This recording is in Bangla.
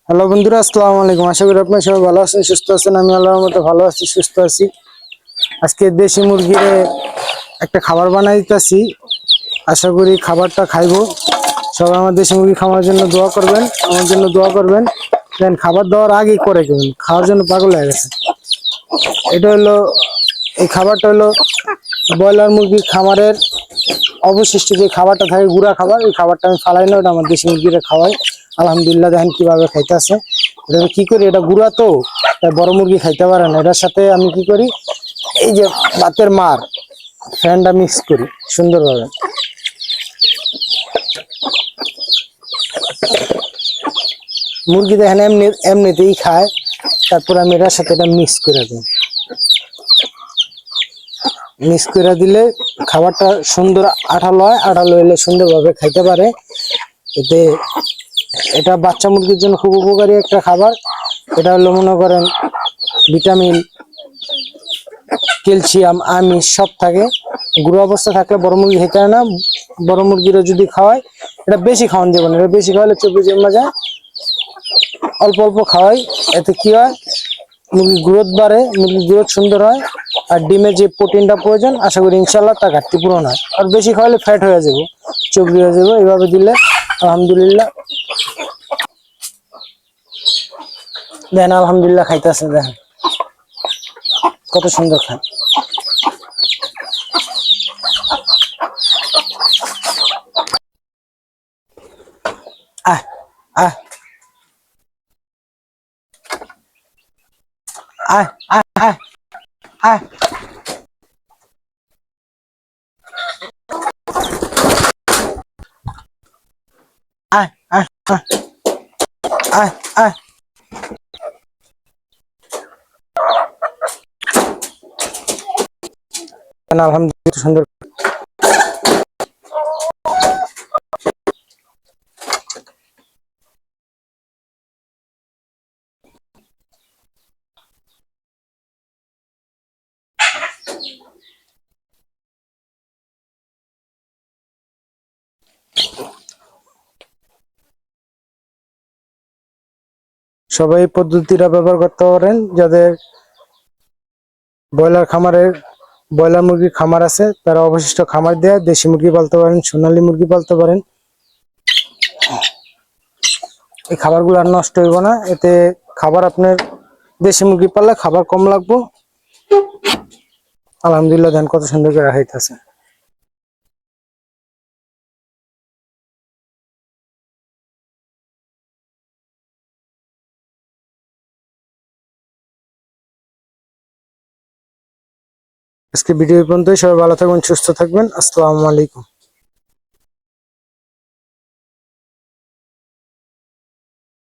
হ্যালো বন্ধুরা, আসসালামু আলাইকুম। আশা করি আপনারা সবাই ভালো আছেন, সুস্থ আছেন। আমি আল্লাহর মতো ভালো আছি, সুস্থ আছি। আজকে দেশি মুরগির একটা খাবার বানাই দিতেছি। আশা করি খাবারটা খাইবো। সবাই আমার দেশি মুরগি খাওয়ার জন্য দোয়া করবেন, আমার জন্য দোয়া করবেন। দেন খাবার দেওয়ার আগেই করে দেবেন, খাওয়ার জন্য পাগল হয়ে গেছে। এটা হলো, এই খাবারটা হলো ব্রয়লার মুরগির খামারের অবশিষ্ট যে খাবারটা থাকে, গুঁড়া খাবার। এই খাবারটা আমি ফালাই না, ওটা আমার দেশি মুরগিরা খাওয়াই। আলহামদুলিল্লাহ, দেখেন কিভাবে খাইতেছে। এটা আমি কি করি, এটা গুঁড়া তো, তাই বড় মুরগি খাইতে পারে না। এটার সাথে আমি কি করি, এই যে ভাতের মার ফ্যানটা মিক্স করি সুন্দরভাবে। মুরগি দেখেন এমনিতেই খায়, তারপর আমি এটার সাথে এটা মিক্স করে দিই। মিক্স করে দিলে খাবারটা সুন্দর আঠালো হয়, আঠালো হলে সুন্দরভাবে খাইতে পারে। এতে এটা বাচ্চা মুরগির জন্য খুব উপকারী একটা খাবার। এটা হলো মনে করেন ভিটামিন, ক্যালসিয়াম, আমিষ সব থাকে। গুঁড়ো অবস্থা থাকলে বড় মুরগি খেতে হয় না। বড় মুরগিরা যদি খাওয়ায়, এটা বেশি খাওয়ান যাবে না। এটা বেশি খাওয়ালে চর্বি জমা যায়। অল্প অল্প খাওয়াই, এতে কি হয়, মুরগির গ্রোথ বাড়ে, মুরগির গ্রোথ সুন্দর হয়। আর ডিমের যে প্রোটিনটা প্রয়োজন, আশা করি ইনশাল্লাহ তা ঘাটতি পূরণ হয়। আর বেশি খাওয়ালে ফ্যাট হয়ে যাবো, চর্বি হয়ে যাবো। এইভাবে দিলে আলহামদুলিল্লাহ, দেখেন আলহামদুলিল্লাহ খাইতেছে, দেখেন কত সুন্দর খায়। আহ আহ আহ আহ আহ আহ আহ আহ আহ আহ আলহামদুলিল্লাহ সুন্দর। সবাই এই পদ্ধতিটা ব্যবহার করতে পারেন। যাদের ব্রয়লার খামারের ব্রয়লার মুরগির খামার আছে, তারা অবশিষ্ট খামার দিয়ে দেশি মুরগি পালতে পারেন, সোনালী মুরগি পালতে পারেন। এই খাবারগুলো আর নষ্ট হইব না। এতে খাবার আপনার দেশি মুরগি পাললে খাবার কম লাগবে। আলহামদুলিল্লাহ, ধান কত সুন্দর করে রাখাইতেছে। আজকে ভিডিও পর্যন্ত। সবাই ভালো থাকবেন, সুস্থ থাকবেন। আসসালামু আলাইকুম।